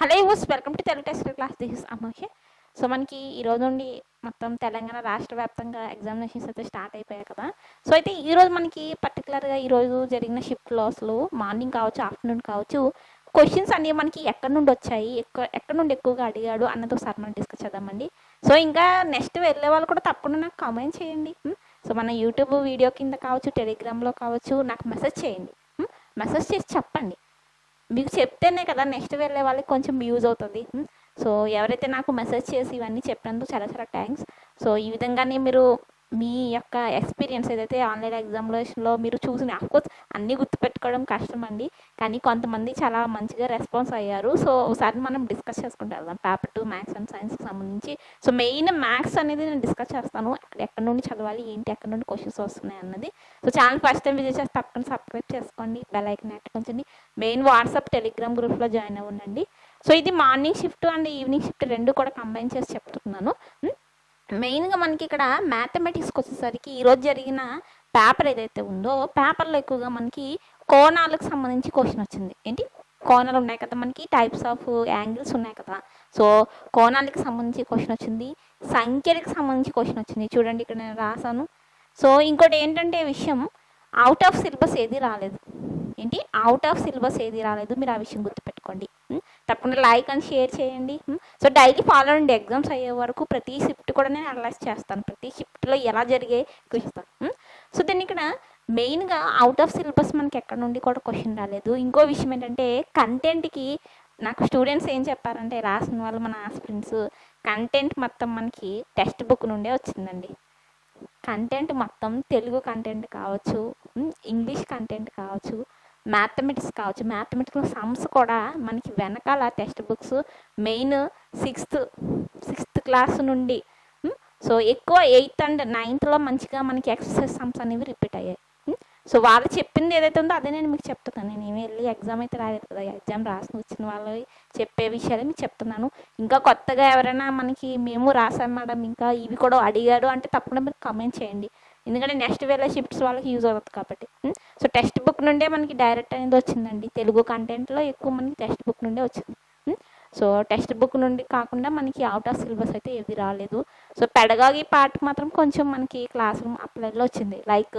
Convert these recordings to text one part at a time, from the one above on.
Hello youse welcome to Telugu test class. This is Amoshe. So మనకి ఈరోజు నుండి మొత్తం తెలంగాణ రాష్ట్ర వ్యాప్తంగా ఎగ్జామినేషన్స్ అయితే స్టార్ట్ అయిపోయాయి కదా. సో అయితే ఈరోజు మనకి పర్టికులర్గా ఈరోజు జరిగిన షిఫ్ట్లో అసలు మార్నింగ్ కావచ్చు, ఆఫ్టర్నూన్ కావచ్చు, క్వశ్చన్స్ అన్నీ మనకి ఎక్కడి నుండి వచ్చాయి, ఎక్కడి నుండి ఎక్కువగా అడిగాడు అన్నది ఒకసారి మనం డిస్కస్ చేద్దామండి. సో ఇంకా నెక్స్ట్ వెళ్ళే వాళ్ళు కూడా తప్పకుండా నాకు కామెంట్ చేయండి. సో మన యూట్యూబ్ వీడియో కింద కావచ్చు, టెలిగ్రామ్లో కావచ్చు నాకు మెసేజ్ చేయండి. మెసేజ్ చేసి చెప్పండి. మీకు చెప్తేనే కదా నెక్స్ట్ వెళ్ళే వాళ్ళకి కొంచెం యూజ్ అవుతుంది. సో ఎవరైతే నాకు మెసేజ్ చేసి ఇవన్నీ చెప్పినందుకు చాలా చాలా థ్యాంక్స్. సో ఈ విధంగానే మీరు మీ యొక్క ఎక్స్పీరియన్స్ ఏదైతే ఆన్లైన్ ఎగ్జామినేషన్లో మీరు చూసిన, అఫ్కోర్స్ అన్నీ గుర్తుపెట్టుకోవడం కష్టం అండి, కానీ కొంతమంది చాలా మంచిగా రెస్పాన్స్ అయ్యారు. సో ఒకసారి మనం డిస్కస్ చేసుకుంటూ వెళ్దాం పేపర్ 2 మ్యాథ్స్ అండ్ సైన్స్కి సంబంధించి. సో మెయిన్ మ్యాథ్స్ అనేది నేను డిస్కస్ చేస్తాను, ఎక్కడి నుండి చదవాలి, ఏంటి, ఎక్కడి నుండి క్వశ్చన్స్ వస్తున్నాయి అన్నది. So channel first time visit చేస్తే తప్పకుండా సబ్స్క్రైబ్ చేసుకోండి, bell icon activate, main WhatsApp Telegram గ్రూప్లో జాయిన్ అవ్వండి. సో ఇది morning shift and evening shift రెండు కూడా కంబైన్ చేసి చెప్తున్నాను. మెయిన్గా మనకి ఇక్కడ మ్యాథమెటిక్స్కి వచ్చేసరికి ఈరోజు జరిగిన పేపర్ ఏదైతే ఉందో పేపర్లో ఎక్కువగా మనకి కోణాలకు సంబంధించి క్వశ్చన్ వచ్చింది. ఏంటి, కోణాలు ఉన్నాయి కదా, మనకి టైప్స్ ఆఫ్ యాంగిల్స్ ఉన్నాయి కదా. సో కోణాలకు సంబంధించి క్వశ్చన్ వచ్చింది, సంఖ్యలకు సంబంధించి క్వశ్చన్ వచ్చింది. చూడండి ఇక్కడ నేను రాసాను. సో ఇంకోటి ఏంటంటే విషయం, అవుట్ ఆఫ్ సిలబస్ ఏది రాలేదు. ఏంటి, అవుట్ ఆఫ్ సిలబస్ ఏది రాలేదు, మీరు ఆ విషయం గుర్తుపెట్టుకోండి. తప్పకుండా లైక్ అండ్ షేర్ చేయండి. సో డైలీ ఫాలో అండి, ఎగ్జామ్స్ అయ్యే వరకు ప్రతి షిఫ్ట్ కూడా నేను అనలైజ్ చేస్తాను, ప్రతి షిఫ్ట్లో ఎలా జరిగాయి చూస్తాను. సో దీన్ని ఇక్కడ మెయిన్గా అవుట్ ఆఫ్ సిలబస్ మనకి ఎక్కడ నుండి కూడా క్వశ్చన్ రాలేదు. ఇంకో విషయం ఏంటంటే కంటెంట్కి నాకు స్టూడెంట్స్ ఏం చెప్పారంటే, రాసిన వాళ్ళు మన ఆస్పిరెంట్స్, కంటెంట్ మొత్తం మనకి టెక్స్ట్ బుక్ నుండే వచ్చిందండి. కంటెంట్ మొత్తం తెలుగు కంటెంట్ కావచ్చు, ఇంగ్లీష్ కంటెంట్ కావచ్చు, మ్యాథమెటిక్స్ కావచ్చు, మ్యాథమెటిక్స్లో సమ్స్ కూడా మనకి వెనకాల text books main sixth class నుండి. సో ఎక్కువ 8th and 9th మంచిగా మనకి ఎక్సర్సైజ్ సమ్స్ అనేవి రిపీట్ అయ్యాయి. సో వాళ్ళు చెప్పింది ఏదైతే ఉందో అదే నేను మీకు చెప్తున్నాను. నేను ఏమి వెళ్ళి ఎగ్జామ్ అయితే రాలేదు కదా, ఎగ్జామ్ రాసి వచ్చిన వాళ్ళు చెప్పే విషయాలు మీకు చెప్తున్నాను. ఇంకా కొత్తగా ఎవరైనా మనకి మేము రాసాం మేడం ఇంకా ఇవి కూడా అడిగాడు అంటే తప్పకుండా మీరు కామెంట్ చేయండి, ఎందుకంటే నెక్స్ట్ వేళ షిఫ్ట్స్ వాళ్ళకి యూజ్ అవుతుంది కాబట్టి. సో టెక్స్ట్ బుక్ నుండే మనకి డైరెక్ట్ అనేది వచ్చిందండి, తెలుగు కంటెంట్లో ఎక్కువ మనకి టెక్స్ట్ బుక్ నుండే వచ్చింది. సో టెక్స్ట్ బుక్ నుండి కాకుండా మనకి అవుట్ ఆఫ్ సిలబస్ అయితే ఏది రాలేదు. సో పెడగాగి పార్ట్ మాత్రం కొంచెం మనకి క్లాస్ రూమ్ అప్లైలో వచ్చింది, లైక్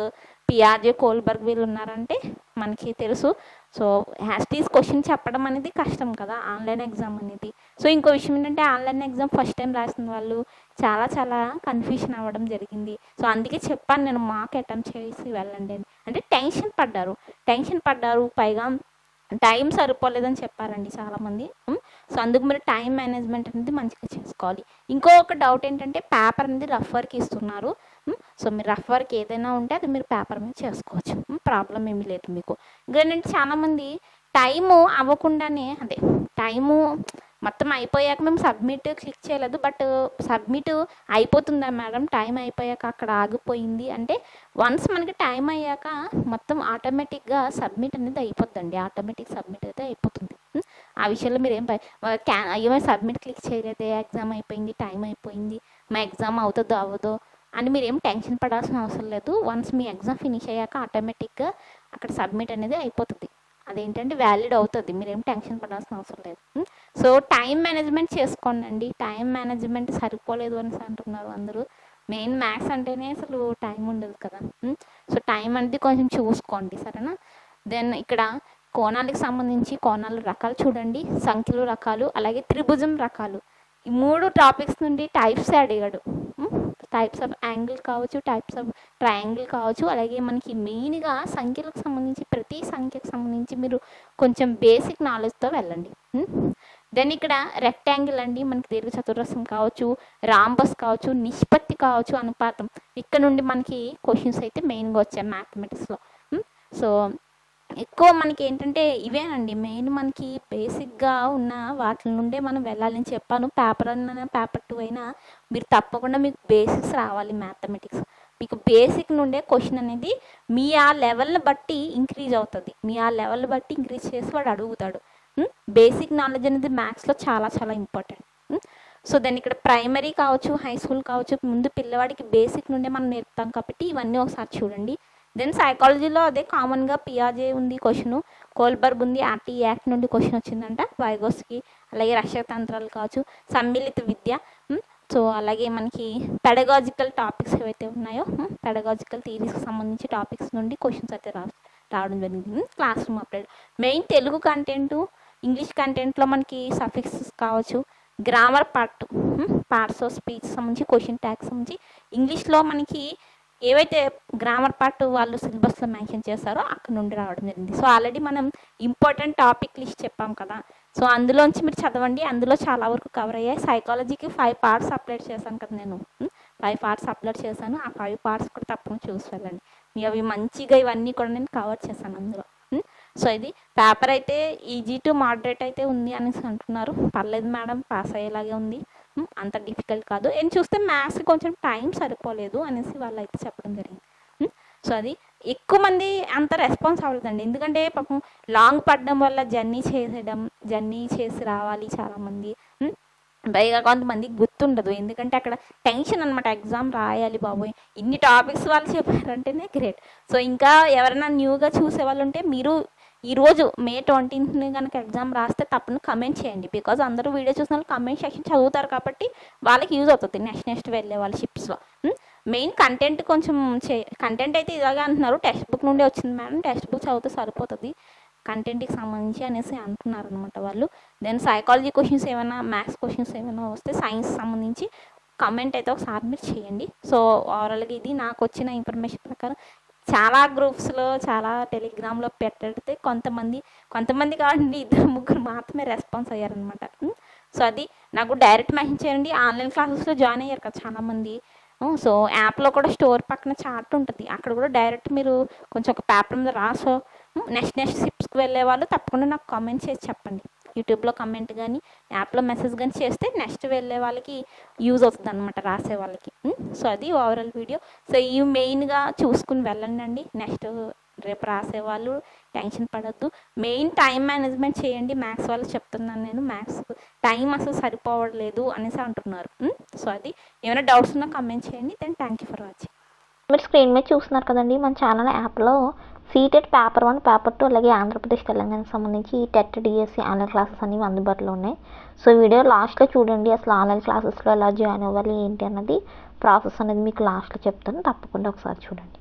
పిఆర్జే కోల్బర్గ్ వీళ్ళు ఉన్నారంటే మనకి తెలుసు. సో హ్యాస్టీస్ క్వశ్చన్ చెప్పడం అనేది కష్టం కదా ఆన్లైన్ ఎగ్జామ్ అనేది. సో ఇంకో విషయం ఏంటంటే ఆన్లైన్ ఎగ్జామ్ ఫస్ట్ టైం రాసిన వాళ్ళు చాలా చాలా కన్ఫ్యూషన్ అవ్వడం జరిగింది. సో అందుకే చెప్పాను నేను, మాకు అటెంప్ట్ చేసి వెళ్ళండి అని. అంటే టెన్షన్ పడ్డారు, పైగా టైం సరిపోలేదని చెప్పారండి చాలామంది. సో అందుకు మీరు టైం మేనేజ్మెంట్ అనేది మంచిగా చేసుకోవాలి. ఇంకొక డౌట్ ఏంటంటే పేపర్ అనేది రఫ్ వర్క్ ఇస్తున్నారు. సో మీరు రఫ్ వర్క్ ఏదైనా ఉంటే అది మీరు పేపర్ మీద చేసుకోవచ్చు, ప్రాబ్లం ఏమీ లేదు మీకు. ఇంకేంటంటే చాలామంది టైము అవ్వకుండానే, అదే టైము మొత్తం అయిపోయాక మేము సబ్మిట్ క్లిక్ చేయలేదు, బట్ సబ్మిట్ అయిపోతుందా మేడం, టైం అయిపోయాక అక్కడ ఆగిపోయింది అంటే, వన్స్ మనకి టైం అయ్యాక మొత్తం ఆటోమేటిక్గా సబ్మిట్ అనేది అయిపోద్దండి, ఆటోమేటిక్ సబ్మిట్ అయితే అయిపోతుంది. ఆ విషయంలో మీరు ఏమో సబ్మిట్ క్లిక్ చేయలేదే, ఎగ్జామ్ అయిపోయింది, టైం అయిపోయింది, మా ఎగ్జామ్ అవుతుందో అవ్వదో అని మీరు ఏం టెన్షన్ పడాల్సిన అవసరం లేదు. వన్స్ మీ ఎగ్జామ్ ఫినిష్ అయ్యాక ఆటోమేటిక్గా అక్కడ సబ్మిట్ అనేది అయిపోతుంది, అదేంటంటే వ్యాలిడ్ అవుతుంది, మీరేం టెన్షన్ పడాల్సిన అవసరం లేదు. సో టైం మేనేజ్మెంట్ చేసుకోండి అండి, టైం మేనేజ్మెంట్ సరిపోలేదు అని అంటున్నారు అందరూ. మెయిన్ మ్యాథ్స్ అంటేనే అసలు టైం ఉండదు కదా. సో టైం అనేది కొంచెం చూసుకోండి, సరేనా. దెన్ ఇక్కడ కోణాలకు సంబంధించి కోణాలు రకాలు చూడండి, సంఖ్యలు రకాలు, అలాగే త్రిభుజం రకాలు, ఈ 3 టాపిక్స్ నుండి టైప్స్ అడిగాడు. టైప్స్ ఆఫ్ యాంగిల్ కావచ్చు, టైప్స్ ఆఫ్ ట్రయాంగిల్ కావచ్చు, అలాగే మనకి మెయిన్గా సంఖ్యలకు సంబంధించి ప్రతి సంఖ్యకు సంబంధించి మీరు కొంచెం బేసిక్ నాలెడ్జ్తో వెళ్ళండి. దెన్ ఇక్కడ రెక్టాంగిల్ అండి, మనకి దీర్ఘ చతురస్రం కావచ్చు, రాంబస్ కావచ్చు, నిష్పత్తి కావచ్చు, అనుపాతం, ఇక్కడ నుండి మనకి క్వశ్చన్స్ అయితే మెయిన్గా వచ్చాయి మ్యాథమెటిక్స్లో. సో ఎక్కువ మనకి ఏంటంటే ఇవేనండి మెయిన్, మనకి బేసిక్గా ఉన్న వాటి నుండే మనం వెళ్ళాలని చెప్పాను. పేపర్ 1 పేపర్ 2 అయినా మీరు తప్పకుండా మీకు బేసిక్స్ రావాలి మ్యాథమెటిక్స్. మీకు బేసిక్ నుండే క్వశ్చన్ అనేది మీ ఆ లెవెల్ని బట్టి ఇంక్రీజ్ అవుతుంది, మీ ఆ లెవెల్ బట్టి ఇంక్రీజ్ చేసి వాడు అడుగుతాడు. బేసిక్ నాలెడ్జ్ అనేది మ్యాథ్స్లో చాలా చాలా ఇంపార్టెంట్. సో దాన్ని ఇక్కడ ప్రైమరీ కావచ్చు, హై స్కూల్ కావచ్చు, ముందు పిల్లవాడికి బేసిక్ నుండే మనం నేర్పుతాం కాబట్టి ఇవన్నీ ఒకసారి చూడండి. దెన్ సైకాలజీలో అదే కామన్గా పియాజే ఉంది క్వశ్చన్, కోల్బర్గ్ ఉంది, ఆర్టీ యాక్ట్ నుండి క్వశ్చన్ వచ్చిందంట, వైగోస్కి, అలాగే రష్యా తంత్రాలు కావచ్చు, సమ్మిళిత విద్య. సో అలాగే మనకి పెడగాజికల్ టాపిక్స్ ఏవైతే ఉన్నాయో పెడగాజికల్ థియరీస్కి సంబంధించి టాపిక్స్ నుండి క్వశ్చన్స్ అయితే రావడం జరిగింది. Classroom update main Telugu content, English కంటెంట్లో మనకి సఫిక్సెస్ కావచ్చు, గ్రామర్ పార్ట్స్ ఆఫ్ స్పీచ్ సంబంధించి క్వశ్చన్ ట్యాగ్స్ సంబంధించి ఇంగ్లీష్లో మనకి ఏవైతే గ్రామర్ పార్ట్ వాళ్ళు సిలబస్లో మెన్షన్ చేస్తారో అక్కడ నుండి రావడం జరిగింది. సో ఆల్రెడీ మనం ఇంపార్టెంట్ టాపిక్ లిస్ట్ చెప్పాం కదా, సో అందులోంచి మీరు చదవండి, అందులో చాలా వరకు కవర్ అయ్యాయి. సైకాలజీకి 5 పార్ట్స్ అప్లోడ్ చేశాను కదా నేను, 5 పార్ట్స్ అప్లోడ్ చేశాను. ఆ 5 పార్ట్స్ కూడా తప్పకుండా చూసి వెళ్ళండి. అవి మంచిగా ఇవన్నీ కూడా నేను కవర్ చేశాను అందులో. సో ఇది పేపర్ అయితే ఈజీ టు మోడరేట్ అయితే ఉంది అనేసి అంటున్నారు. పర్లేదు మేడం, పాస్ అయ్యేలాగే ఉంది, అంత డిఫికల్ట్ కాదు. నేను చూస్తే మ్యాథ్స్ కొంచెం టైం సరిపోలేదు అనేసి వాళ్ళు అయితే చెప్పడం జరిగింది. సో అది ఎక్కువ మంది అంత రెస్పాన్స్ అవ్వలేదండి, ఎందుకంటే పాపం లాంగ్ పడడం వల్ల జర్నీ చేసి రావాలి చాలామంది. పైగా కొంతమందికి గుర్తుండదు, ఎందుకంటే అక్కడ టెన్షన్ అనమాట, ఎగ్జామ్ రాయాలి బాబోయ్, ఇన్ని టాపిక్స్ వాళ్ళు చెప్పారంటేనే గ్రేట్. సో ఇంకా ఎవరైనా న్యూగా చూసే వాళ్ళు ఉంటే మీరు ఈరోజు May 20th కనుక ఎగ్జామ్ రాస్తే తప్పని కమెంట్ చేయండి, బికాజ్ అందరూ వీడియో చూసిన వాళ్ళు కమెంట్ సెక్షన్ చదువుతారు కాబట్టి వాళ్ళకి యూజ్ అవుతుంది నెక్స్ట్ వెళ్ళే వాళ్ళ షిప్స్లో. మెయిన్ కంటెంట్ కొంచెం కంటెంట్ అయితే ఇలాగే అంటున్నారు, టెక్స్ట్ బుక్ నుండి వచ్చింది మేడం, టెక్స్ట్ బుక్ చదివితే సరిపోతుంది కంటెంట్కి సంబంధించి అనేసి అంటున్నారు అనమాట వాళ్ళు. దెన్ సైకాలజీ క్వశ్చన్స్ ఏమైనా, మ్యాథ్స్ క్వశ్చన్స్ ఏమైనా వస్తే సైన్స్ సంబంధించి కమెంట్ అయితే ఒకసారి మీరు చేయండి. సో ఓవరాల్గా ఇది నాకు వచ్చిన ఇన్ఫర్మేషన్ ప్రకారం చాలా గ్రూప్స్లో, చాలా టెలిగ్రామ్లో పెట్టడితే కొంతమంది కావండి, 2-3 మాత్రమే రెస్పాన్స్ అయ్యారనమాట. సో అది నాకు డైరెక్ట్ మెసేజ్ చేయండి. ఆన్లైన్ క్లాసెస్లో జాయిన్ అయ్యారు కదా చాలామంది, సో యాప్లో కూడా స్టోర్ పక్కన చార్ట్ ఉంటుంది, అక్కడ కూడా డైరెక్ట్ మీరు కొంచెం ఒక పేపర్ మీద రాసో నెక్స్ట్ షిప్స్కి వెళ్ళే వాళ్ళు తప్పకుండా నాకు కామెంట్ చేసి చెప్పండి. యూట్యూబ్లో కమెంట్ కానీ యాప్లో మెసేజ్ కానీ చేస్తే నెక్స్ట్ వెళ్ళే వాళ్ళకి యూజ్ అవుతుంది అనమాట, రాసే వాళ్ళకి. సో అది ఓవరాల్ వీడియో. సో ఈ మెయిన్గా చూసుకుని వెళ్ళండి. నెక్స్ట్ రేపు రాసేవాళ్ళు టెన్షన్ పడద్దు, మెయిన్ టైం మేనేజ్మెంట్ చేయండి. మ్యాథ్స్ వాళ్ళు చెప్తున్నాను నేను, మ్యాథ్స్ టైం అసలు సరిపోవట్లేదు అనేసి అంటున్నారు. సో అది ఏమైనా డౌట్స్ ఉన్నా కమెంట్ చేయండి. Then thank you for watching. మీరు స్క్రీన్ మీద చూస్తున్నారు కదండి, మన ఛానల్ యాప్లో సీటెట్ పేపర్ 1, పేపర్ 2 అలాగే ఆంధ్రప్రదేశ్ తెలంగాణకు సంబంధించి టెట్ డిఎస్సి ఆన్లైన్ క్లాసెస్ అనేవి అందుబాటులో ఉన్నాయి. సో వీడియో లాస్ట్లో చూడండి, అసలు ఆన్లైన్ క్లాసెస్లో ఎలా జాయిన్ అవ్వాలి ఏంటి అన్నది ప్రాసెస్ అనేది మీకు లాస్ట్లో చెప్తాను, తప్పకుండా ఒకసారి చూడండి.